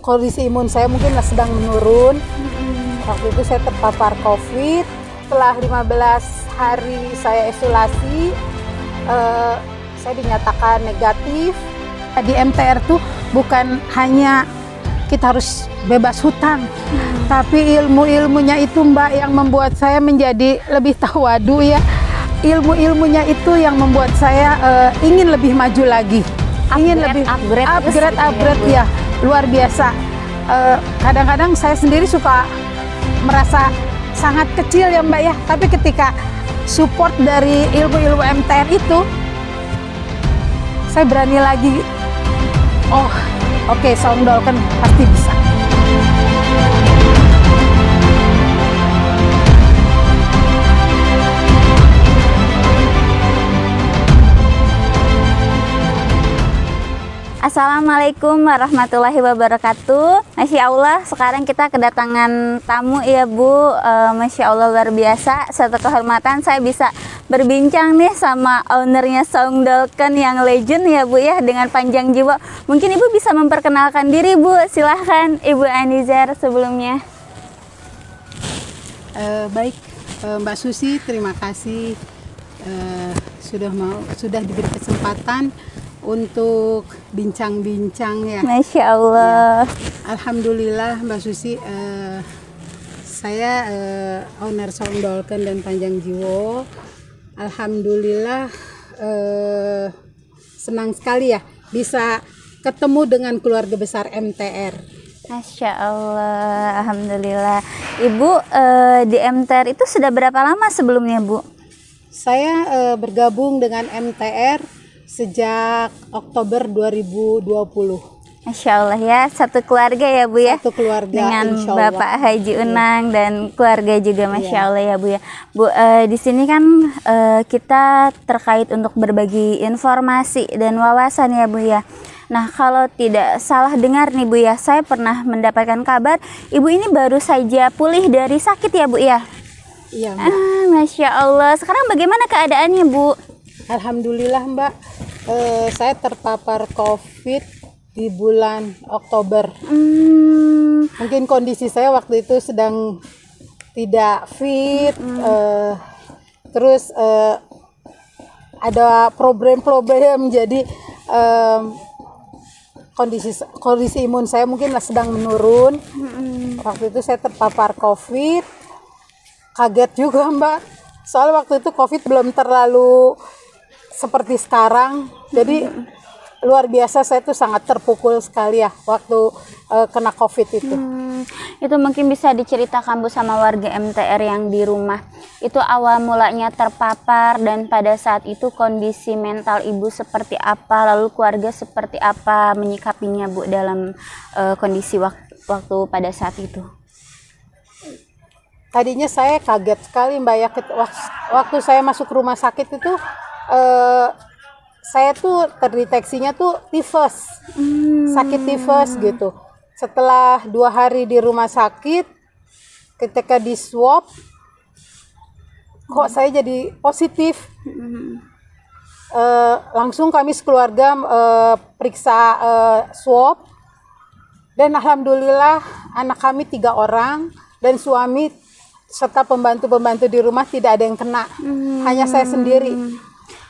kondisi imun saya mungkin sedang menurun. Waktu itu saya terpapar COVID. Setelah 15 hari saya isolasi, saya dinyatakan negatif. Di MTR tuh bukan hanya kita harus bebas hutang, tapi ilmu-ilmunya itu Mbak yang membuat saya menjadi lebih tawadu ya. Ilmu-ilmunya itu yang membuat saya ingin lebih maju lagi, ingin lebih upgrade ya, luar biasa. Kadang-kadang saya sendiri suka merasa sangat kecil ya Mbak ya, tapi ketika support dari ilmu-ilmu MTR itu, saya berani lagi. Oh, oke, Saung Dolken pasti bisa. Assalamualaikum warahmatullahi wabarakatuh. Masya Allah, sekarang kita kedatangan tamu ya Bu. Masya Allah luar biasa. Satu kehormatan saya bisa berbincang nih sama ownernya Saung Dolken yang legend ya Bu ya, dengan panjang jiwa. Mungkin Ibu bisa memperkenalkan diri Bu. Silahkan Ibu Anizar sebelumnya. Baik, Mbak Susi, terima kasih sudah diberi kesempatan untuk bincang-bincang ya. Masya Allah. Ya. Alhamdulillah Mbak Susi, saya owner Saung Dolken dan Panjang Jiwo. Alhamdulillah senang sekali ya bisa ketemu dengan keluarga besar MTR. Masya Allah, Alhamdulillah. Ibu di MTR itu sudah berapa lama sebelumnya Bu? Saya bergabung dengan MTR sejak Oktober 2020. Masya Allah ya, satu keluarga ya Bu ya. Satu keluarga dengan Bapak Haji Unang dan keluarga juga, Masya Allah ya Bu ya. Bu, di sini kan kita terkait untuk berbagi informasi dan wawasan ya Bu ya. Nah, kalau tidak salah dengar nih Bu ya, saya pernah mendapatkan kabar Ibu ini baru saja pulih dari sakit ya Bu ya. Iya Mbak. Masya Allah. Sekarang bagaimana keadaannya Bu? Alhamdulillah Mbak, saya terpapar COVID di bulan Oktober. Mungkin kondisi saya waktu itu sedang tidak fit, terus ada problem-problem, jadi kondisi imun saya mungkin sedang menurun. Waktu itu saya terpapar COVID, kaget juga Mbak, soalnya waktu itu COVID belum terlalu seperti sekarang, jadi luar biasa. Saya tuh sangat terpukul sekali ya waktu kena COVID itu. Itu mungkin bisa diceritakan Bu sama warga MTR yang di rumah. Itu awal mulanya terpapar dan pada saat itu kondisi mental Ibu seperti apa, lalu keluarga seperti apa menyikapinya Bu dalam kondisi waktu pada saat itu? Tadinya saya kaget sekali Mbak ya, waktu saya masuk rumah sakit itu saya tuh terdeteksinya tuh tifus, sakit tifus gitu. Setelah 2 hari di rumah sakit, ketika di swab, kok saya jadi positif. Langsung kami sekeluarga periksa swab, dan alhamdulillah anak kami 3 orang dan suami serta pembantu-pembantu di rumah tidak ada yang kena, hanya saya sendiri.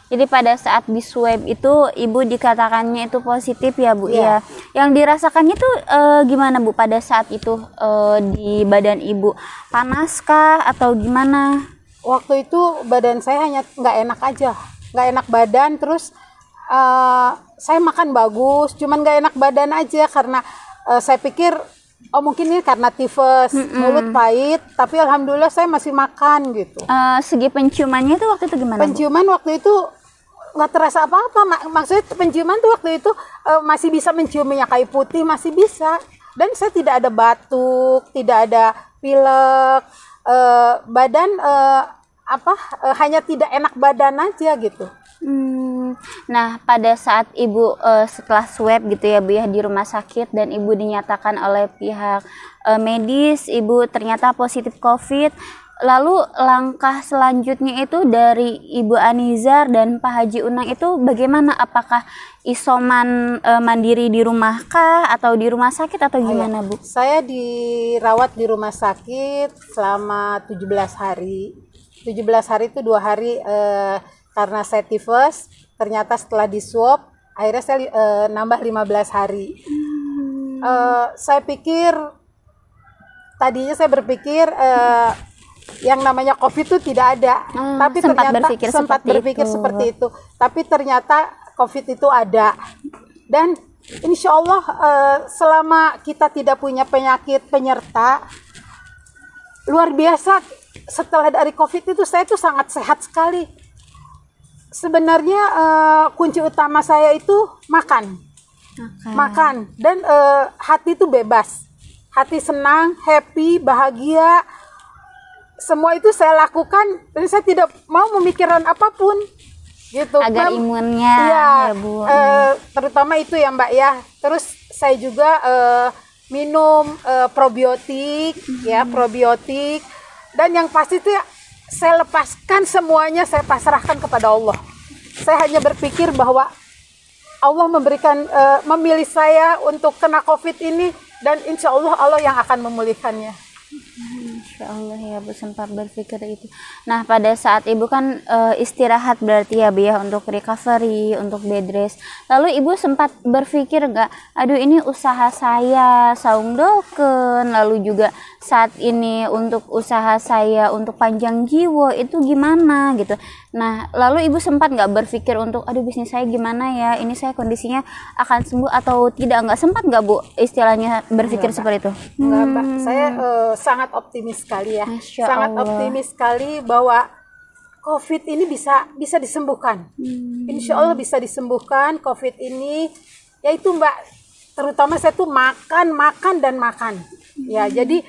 Jadi pada saat di swab itu Ibu dikatakannya itu positif ya Bu ya. Yang dirasakannya tuh gimana Bu pada saat itu di badan Ibu? Panaskah atau gimana? Waktu itu badan saya hanya nggak enak aja, nggak enak badan. Terus saya makan bagus, cuman nggak enak badan aja karena saya pikir oh mungkin ini karena tifus, mulut pahit, tapi alhamdulillah saya masih makan gitu. Segi penciumannya tuh waktu itu gimana? Penciuman Bu? Waktu itu nggak terasa apa-apa, maksudnya penciuman tuh waktu itu masih bisa mencium minyak kayu putih, masih bisa. Dan saya tidak ada batuk, tidak ada pilek, badan hanya tidak enak badan aja gitu. Nah, pada saat Ibu setelah swab gitu ya Bu ya di rumah sakit dan Ibu dinyatakan oleh pihak medis Ibu ternyata positif COVID, lalu langkah selanjutnya itu dari Ibu Anizar dan Pak Haji Unang itu bagaimana? Apakah isoman mandiri di rumah kah atau di rumah sakit atau gimana, Bu? Saya dirawat di rumah sakit selama 17 hari. 17 hari itu 2 hari karena saya tifus, ternyata setelah di swab akhirnya saya nambah 15 hari. Saya pikir, tadinya saya berpikir yang namanya COVID itu tidak ada, tapi ternyata sempat berpikir seperti itu. Tapi ternyata COVID itu ada, dan insya Allah selama kita tidak punya penyakit penyerta, luar biasa. Setelah dari COVID itu saya tuh sangat sehat sekali. Sebenarnya kunci utama saya itu makan dan hati itu bebas, hati senang, happy, bahagia. Semua itu saya lakukan dan saya tidak mau memikirkan apapun gitu. Agar imunnya ya Bu. Terutama itu ya Mbak ya. Terus saya juga minum probiotik ya, probiotik, dan yang pasti itu saya lepaskan semuanya, saya pasrahkan kepada Allah. Saya hanya berpikir bahwa Allah memilih saya untuk kena COVID ini, dan insya Allah Allah yang akan memulihkannya. Insya Allah ya Bu, sempat berpikir itu. Nah pada saat Ibu kan istirahat berarti ya Bu ya, untuk recovery, untuk bed rest. Lalu Ibu sempat berpikir nggak, aduh ini usaha saya saung doken, lalu juga saat ini untuk usaha saya untuk panjang jiwa itu gimana gitu. Nah lalu Ibu sempat nggak berpikir untuk aduh bisnis saya gimana ya, ini saya kondisinya akan sembuh atau tidak, nggak sempat nggak Bu istilahnya berpikir seperti itu? Enggak Mbak, saya sangat optimis sekali ya. Sangat optimis sekali bahwa COVID ini bisa disembuhkan. Insya Allah bisa disembuhkan COVID ini. Yaitu Mbak, terutama saya tuh makan dan makan. Ya, jadi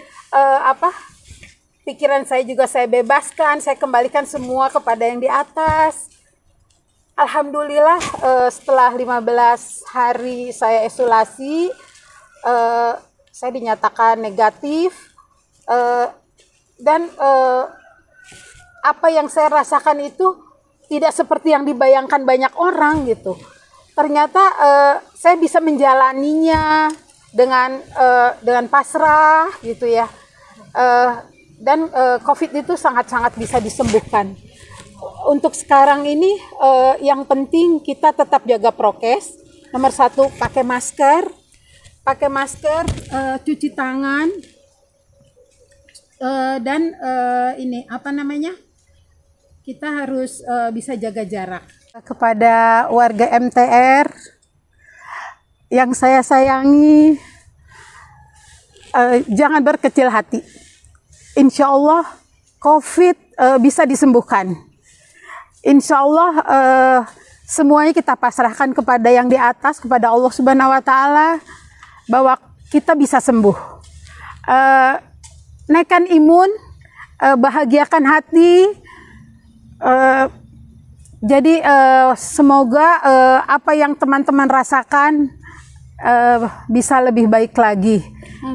pikiran saya juga saya bebaskan, saya kembalikan semua kepada yang di atas. Alhamdulillah setelah 15 hari saya isolasi, saya dinyatakan negatif. Dan apa yang saya rasakan itu tidak seperti yang dibayangkan banyak orang gitu. Ternyata saya bisa menjalaninya dengan pasrah gitu ya. Dan COVID itu sangat-sangat bisa disembuhkan. Untuk sekarang ini yang penting kita tetap jaga prokes. Nomor 1, pakai masker, cuci tangan. Dan ini kita harus bisa jaga jarak. Kepada warga MTR yang saya sayangi, jangan berkecil hati. Insya Allah COVID bisa disembuhkan. Insya Allah semuanya kita pasrahkan kepada yang di atas, kepada Allah Subhanahu Wa Taala, bahwa kita bisa sembuh. Naikkan imun, bahagiakan hati. Jadi semoga apa yang teman-teman rasakan bisa lebih baik lagi.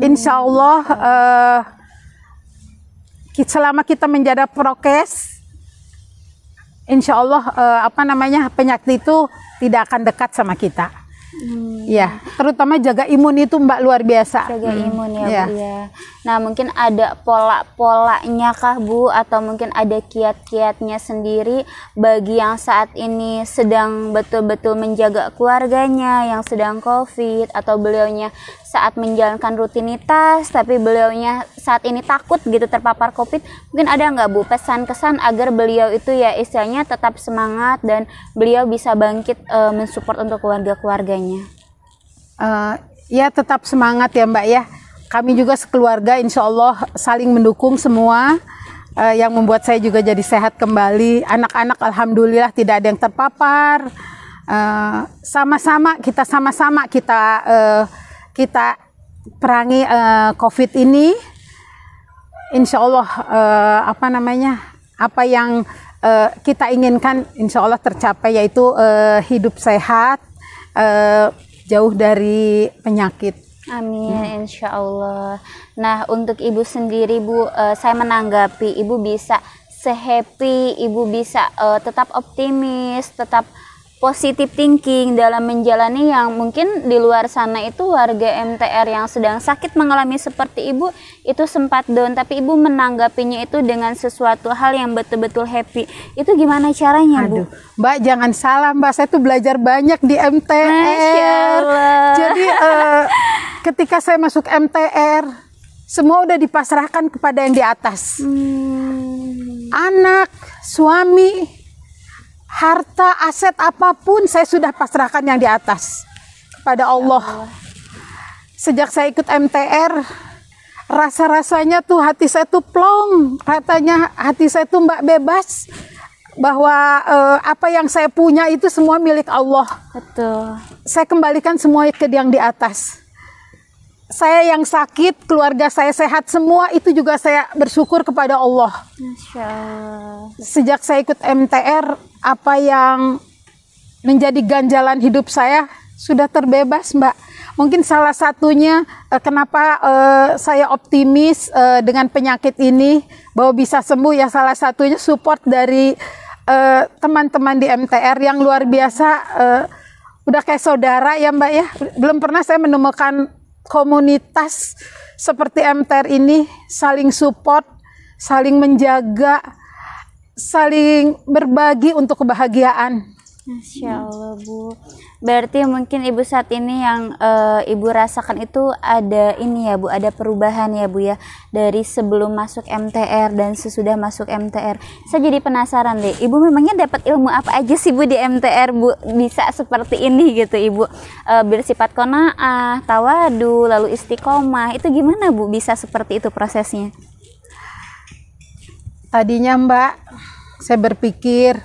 Insya Allah selama kita menjaga prokes, insya Allah penyakit itu tidak akan dekat sama kita. Ya, terutama jaga imun itu Mbak, luar biasa. Jaga imun ya Bu ya. Nah mungkin ada pola-polanya kah Bu, atau mungkin ada kiat-kiatnya sendiri bagi yang saat ini sedang betul-betul menjaga keluarganya yang sedang COVID, atau beliaunya saat menjalankan rutinitas tapi beliaunya saat ini takut gitu terpapar COVID. Mungkin ada nggak Bu pesan-kesan agar beliau itu ya istilahnya tetap semangat dan beliau bisa bangkit mensupport untuk keluarga-keluarganya? Ya tetap semangat ya Mbak ya. Kami juga sekeluarga insya Allah saling mendukung semua, yang membuat saya juga jadi sehat kembali. Anak-anak alhamdulillah tidak ada yang terpapar. Sama-sama kita perangi COVID ini. Insya Allah apa yang kita inginkan insya Allah tercapai, yaitu hidup sehat, jauh dari penyakit. Amin, insya Allah. Nah, untuk ibu sendiri, Bu, saya menanggapi ibu bisa sehappy, ibu bisa tetap optimis, tetap positive thinking dalam menjalani yang mungkin di luar sana itu warga MTR yang sedang sakit mengalami seperti ibu itu sempat down, tapi ibu menanggapinya itu dengan sesuatu hal yang betul-betul happy. Itu gimana caranya, Bu? Aduh, Mbak jangan salah Mbak, saya tuh belajar banyak di MTR. Masya Allah. Jadi ketika saya masuk MTR, semua udah dipasrahkan kepada yang di atas. Anak, suami, harta, aset apapun saya sudah pasrahkan yang di atas kepada Allah. Sejak saya ikut MTR, rasa-rasanya tuh hati saya tuh plong, katanya hati saya tuh Mbak bebas bahwa apa yang saya punya itu semua milik Allah. Betul. Saya kembalikan semua ke yang di atas. Saya yang sakit, keluarga saya sehat semua, itu juga saya bersyukur kepada Allah. Masya Allah. Sejak saya ikut MTR, apa yang menjadi ganjalan hidup saya sudah terbebas, Mbak. Mungkin salah satunya kenapa saya optimis dengan penyakit ini bahwa bisa sembuh, ya salah satunya support dari teman-teman di MTR yang luar biasa, udah kayak saudara ya Mbak ya. Belum pernah saya menemukan komunitas seperti MTR ini, saling support, saling menjaga, saling berbagi untuk kebahagiaan. Masya Allah, Bu. Berarti mungkin ibu saat ini yang ibu rasakan itu ada ini ya, Bu, ada perubahan ya, Bu ya, dari sebelum masuk MTR dan sesudah masuk MTR. Saya jadi penasaran deh, ibu memangnya dapat ilmu apa aja sih, Bu, di MTR, Bu, bisa seperti ini gitu, Ibu? Bersifat qanaah, tawadu, lalu istiqomah, itu gimana, Bu, bisa seperti itu prosesnya? Tadinya Mbak, saya berpikir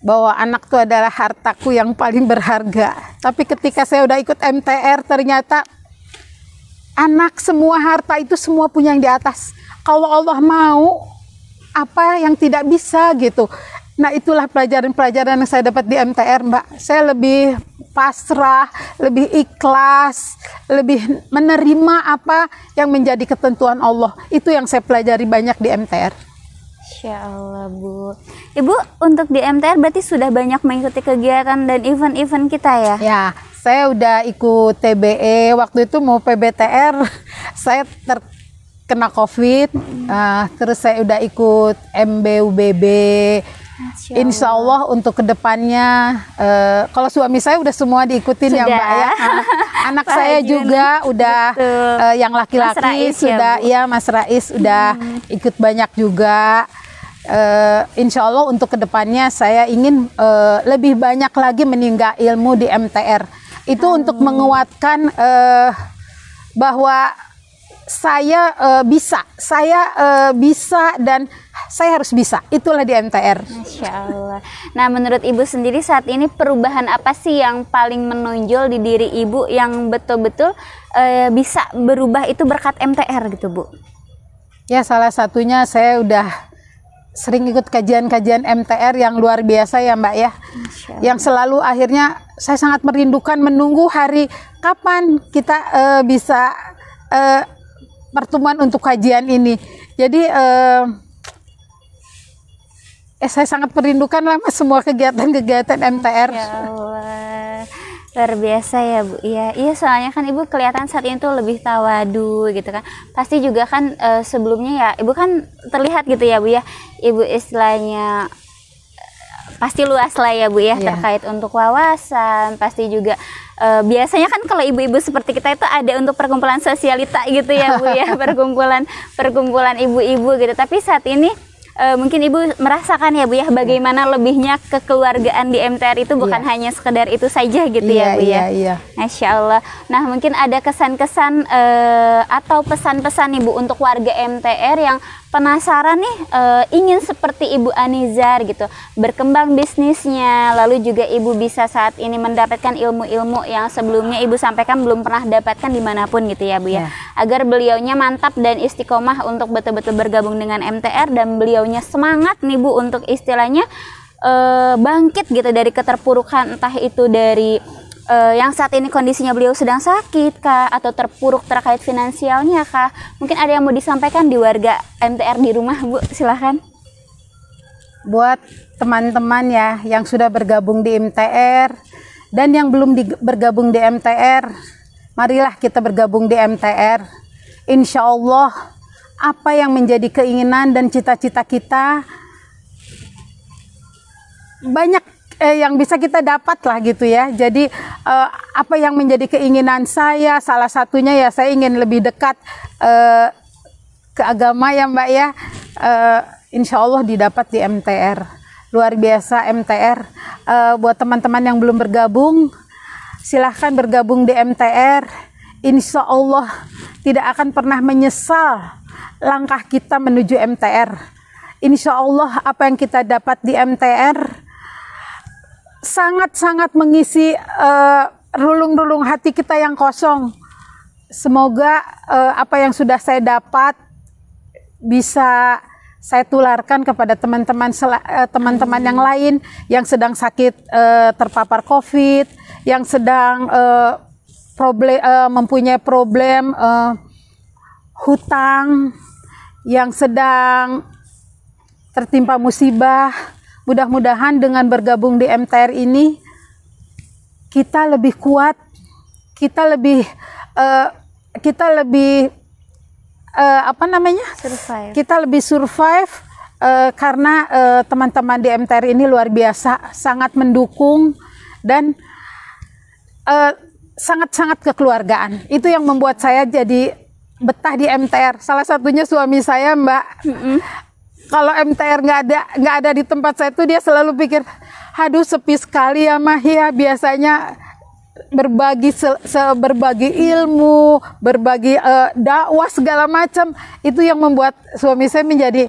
bahwa anak itu adalah hartaku yang paling berharga. Tapi ketika saya udah ikut MTR, ternyata anak semua harta itu semua punya yang di atas. Kalau Allah mau, apa yang tidak bisa gitu. Nah itulah pelajaran-pelajaran yang saya dapat di MTR, Mbak. Saya lebih pasrah, lebih ikhlas, lebih menerima apa yang menjadi ketentuan Allah. Itu yang saya pelajari banyak di MTR. Masya Allah, Bu. Ibu untuk di MTR berarti sudah banyak mengikuti kegiatan dan event-event kita ya? Ya, saya udah ikut TBE, waktu itu mau PBTR, saya terkena COVID, terus saya udah ikut MBUBB. Insya Allah untuk kedepannya, kalau suami saya udah semua diikutin ya Mbak ya. Anak saya juga udah yang laki-laki sudah, ya Mas Rais udah ikut banyak juga. Insya Allah untuk kedepannya saya ingin lebih banyak lagi meninggal ilmu di MTR. Itu untuk menguatkan bahwa saya bisa dan saya harus bisa. Itulah di MTR. Masya Allah. Nah menurut Ibu sendiri saat ini perubahan apa sih yang paling menonjol di diri Ibu yang betul-betul bisa berubah itu berkat MTR gitu, Bu? Ya salah satunya saya udah sering ikut kajian-kajian MTR yang luar biasa ya Mbak ya. Yang selalu akhirnya saya sangat merindukan menunggu hari kapan kita bisa pertemuan untuk kajian ini. Jadi saya sangat merindukan lah semua kegiatan-kegiatan MTR. Ya Allah, luar biasa ya Bu. Iya soalnya kan Ibu kelihatan saat ini tuh lebih tawadu gitu kan. Pasti juga kan sebelumnya ya Ibu kan terlihat gitu ya Bu ya. Ibu istilahnya pasti luas lah ya Bu ya, terkait untuk wawasan. Pasti juga biasanya kan kalau ibu-ibu seperti kita itu ada untuk perkumpulan sosialita gitu ya Bu ya, perkumpulan ibu-ibu gitu. Tapi saat ini mungkin Ibu merasakan ya Bu ya bagaimana lebihnya kekeluargaan di MTR itu bukan hanya sekedar itu saja gitu ya Bu ya. Masya Allah. Nah mungkin ada kesan-kesan atau pesan-pesan Ibu untuk warga MTR yang penasaran nih ingin seperti Ibu Anizar gitu, berkembang bisnisnya, lalu juga Ibu bisa saat ini mendapatkan ilmu-ilmu yang sebelumnya Ibu sampaikan belum pernah dapatkan dimanapun gitu ya Bu ya, agar beliaunya mantap dan istiqomah untuk betul-betul bergabung dengan MTR dan beliaunya semangat nih Bu untuk istilahnya bangkit gitu dari keterpurukan, entah itu dari yang saat ini kondisinya beliau sedang sakit kah, atau terpuruk terkait finansialnya kah? Mungkin ada yang mau disampaikan di warga MTR di rumah, Bu, silahkan. Buat teman-teman ya yang sudah bergabung di MTR dan yang belum bergabung di MTR, marilah kita bergabung di MTR. Insya Allah apa yang menjadi keinginan dan cita-cita kita banyak yang bisa kita dapat lah gitu ya. Jadi apa yang menjadi keinginan saya, salah satunya ya saya ingin lebih dekat ke agama ya Mbak ya. Insya Allah didapat di MTR. Luar biasa MTR. Buat teman-teman yang belum bergabung, silahkan bergabung di MTR. Insya Allah tidak akan pernah menyesal langkah kita menuju MTR. Insya Allah apa yang kita dapat di MTR sangat-sangat mengisi relung-relung hati kita yang kosong. Semoga apa yang sudah saya dapat bisa saya tularkan kepada teman-teman yang lain yang sedang sakit terpapar COVID, yang sedang mempunyai problem hutang, yang sedang tertimpa musibah. Mudah-mudahan dengan bergabung di MTR ini kita lebih kuat, kita lebih survive karena teman-teman di MTR ini luar biasa, sangat mendukung dan sangat-sangat kekeluargaan. Itu yang membuat saya jadi betah di MTR. Salah satunya suami saya, Mbak. Kalau MTR nggak ada di tempat saya tuh dia selalu pikir, aduh sepi sekali ya Mah ya, biasanya berbagi ilmu, berbagi dakwah segala macam. Itu yang membuat suami saya menjadi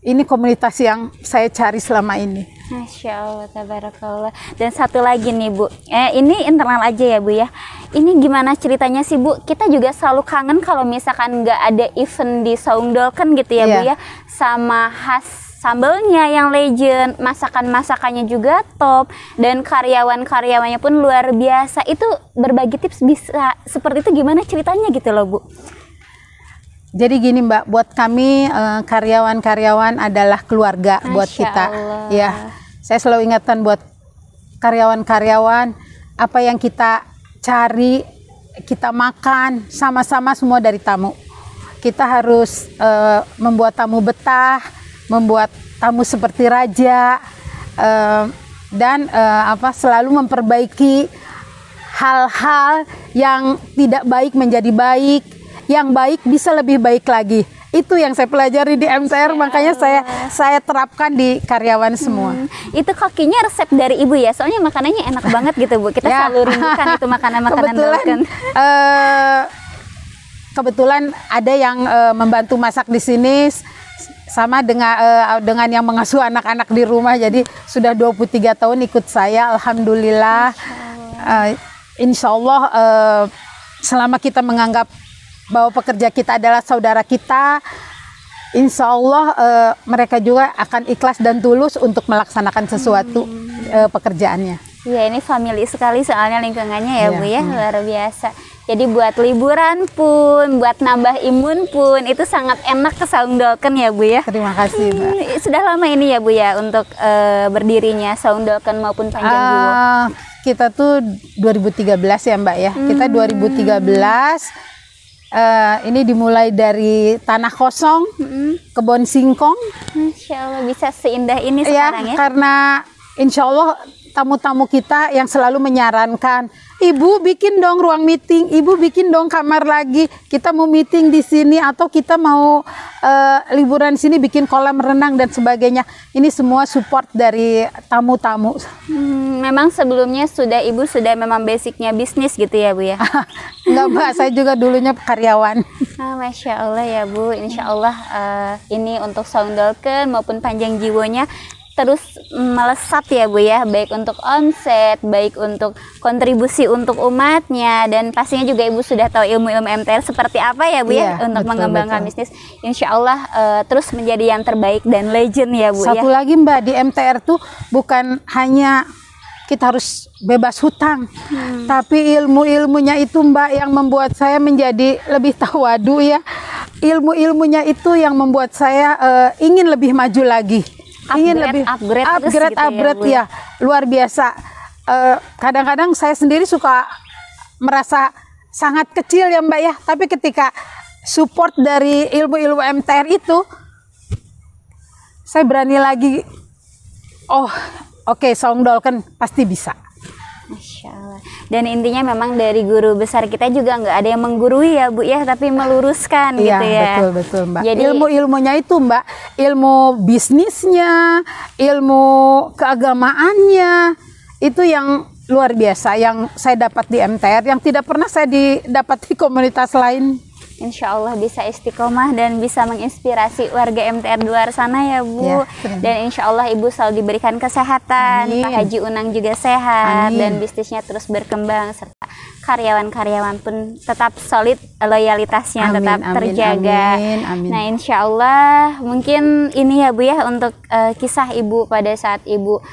ini komunitas yang saya cari selama ini. Masya Allah, tabarakallah. Dan satu lagi nih Bu, ini internal aja ya Bu ya. Ini gimana ceritanya sih Bu? Kita juga selalu kangen kalau misalkan nggak ada event di Saungdolken gitu ya Bu ya. Sama khas sambelnya yang legend, masakan-masakannya juga top, dan karyawan-karyawannya pun luar biasa. Itu berbagi tips bisa seperti itu gimana ceritanya gitu loh Bu? Jadi gini Mbak, buat kami karyawan-karyawan adalah keluarga buat kita. Allah. Ya, saya selalu ingatkan buat karyawan-karyawan apa yang kita cari, kita makan sama-sama semua dari tamu. Kita harus membuat tamu betah, membuat tamu seperti raja, dan selalu memperbaiki hal-hal yang tidak baik menjadi baik. Yang baik bisa lebih baik lagi. Itu yang saya pelajari di MTR, makanya saya terapkan di karyawan semua. Itu kokinya resep dari Ibu ya, soalnya makanannya enak banget gitu Bu. Kita selalu rindukan itu makanan-makanan Dolken. Kebetulan ada yang membantu masak di sini, sama dengan yang mengasuh anak-anak di rumah. Jadi sudah 23 tahun ikut saya, alhamdulillah. Insya Allah selama kita menganggap bahwa pekerja kita adalah saudara kita, insya Allah mereka juga akan ikhlas dan tulus untuk melaksanakan sesuatu pekerjaannya. Iya, ini family sekali soalnya lingkungannya ya Bu ya, luar biasa. Jadi buat liburan pun, buat nambah imun pun, itu sangat enak ke Saungdolken ya Bu ya. Terima kasih Mbak. Sudah lama ini ya Bu ya untuk berdirinya Saungdolken maupun Panjang Jiwo? Kita tuh 2013 ya Mbak ya. Kita 2013. Ini dimulai dari tanah kosong, kebun singkong. Masya Allah, bisa seindah ini sekarang ya? Karena insya Allah tamu-tamu kita yang selalu menyarankan, Ibu bikin dong ruang meeting, Ibu bikin dong kamar lagi, kita mau meeting di sini atau kita mau liburan sini bikin kolam renang dan sebagainya. Ini semua support dari tamu-tamu. Memang sebelumnya Ibu sudah memang basicnya bisnis gitu ya Bu ya? Enggak Mbak, saya juga dulunya karyawan. Masya Allah ya Bu, insya Allah ini untuk Saungdolken maupun Panjang Jiwonya terus melesat ya Bu ya, baik untuk omset, baik untuk kontribusi untuk umatnya, dan pastinya juga Ibu sudah tahu ilmu-ilmu MTR seperti apa ya Bu ya, untuk mengembangkan bisnis. Insya Allah terus menjadi yang terbaik dan legend ya Bu. Satu lagi Mbak, di MTR tuh bukan hanya kita harus bebas hutang. Tapi ilmu-ilmunya itu Mbak yang membuat saya menjadi lebih tawadu ya. Ilmu-ilmunya itu yang membuat saya ingin lebih maju lagi. Ingin lebih upgrade ya, luar biasa. Kadang-kadang saya sendiri suka merasa sangat kecil ya Mbak ya. Tapi ketika support dari ilmu-ilmu MTR itu, saya berani lagi. Oh, oke, Songdolken pasti bisa. Masya Allah. Dan intinya memang dari guru besar kita juga nggak ada yang menggurui ya Bu ya, tapi meluruskan Iya, gitu ya. betul Mbak. Jadi ilmu-ilmunya itu Mbak, ilmu bisnisnya, ilmu keagamaannya, itu yang luar biasa yang saya dapat di MTR, yang tidak pernah saya dapat di komunitas lain. Insya Allah bisa istiqomah dan bisa menginspirasi warga MTR di luar sana ya Bu. Ya, dan insya Allah Ibu selalu diberikan kesehatan, Amin. Pak Haji Unang juga sehat, Amin. dan bisnisnya terus berkembang, serta karyawan-karyawan pun tetap solid, loyalitasnya Amin, tetap amin, terjaga. amin. Nah insya Allah mungkin ini ya Bu ya untuk kisah Ibu pada saat Ibu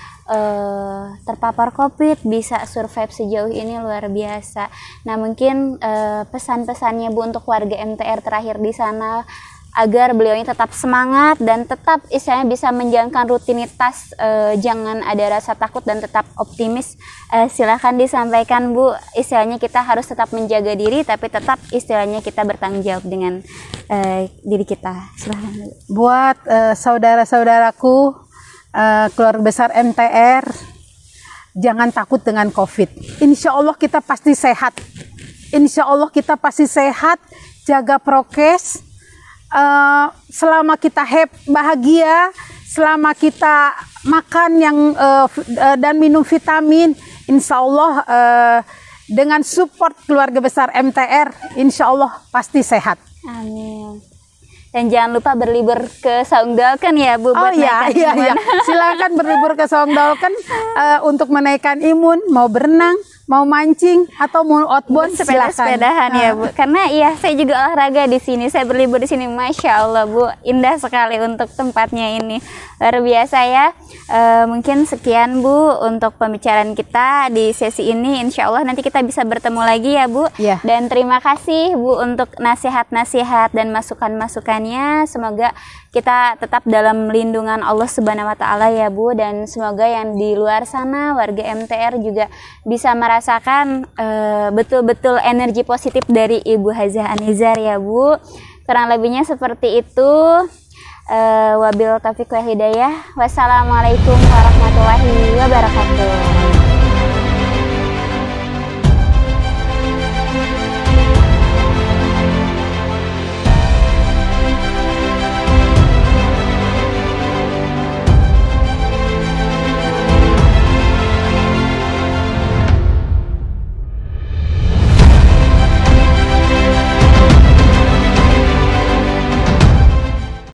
terpapar COVID bisa survive sejauh ini luar biasa. Nah mungkin pesan-pesannya Bu untuk warga MTR terakhir di sana agar beliau ini tetap semangat dan tetap istilahnya bisa menjalankan rutinitas, jangan ada rasa takut dan tetap optimis. Silahkan disampaikan Bu, istilahnya kita harus tetap menjaga diri tapi tetap istilahnya kita bertanggung jawab dengan diri kita. Silahkan Bu. Buat saudara-saudaraku, keluarga besar MTR, jangan takut dengan COVID. Insya Allah kita pasti sehat. Insya Allah kita pasti sehat. Jaga prokes. Selama kita bahagia, selama kita makan yang dan minum vitamin, insya Allah dengan support keluarga besar MTR, insya Allah pasti sehat. Amin. Dan jangan lupa berlibur ke Songdolken ya Bu. Oh iya. Silakan berlibur ke Songdolken untuk menaikkan imun, mau berenang, mau mancing atau mau outbound, sepeda-sepedahan ya Bu. Karena iya saya juga olahraga di sini, saya berlibur di sini, Masya Allah Bu, indah sekali untuk tempatnya ini, luar biasa ya. Mungkin sekian Bu untuk pembicaraan kita di sesi ini. Insya Allah nanti kita bisa bertemu lagi ya Bu. Ya. Dan terima kasih Bu untuk nasihat-nasihat dan masukan-masukannya. Semoga kita tetap dalam lindungan Allah Subhanahu wa Ta'ala ya Bu. Dan semoga yang di luar sana warga MTR juga bisa merasakan betul-betul energi positif dari Ibu Hajah Anizar ya Bu. Kurang lebihnya seperti itu. Wabil taufiq wa hidayah. Wassalamualaikum warahmatullahi wabarakatuh.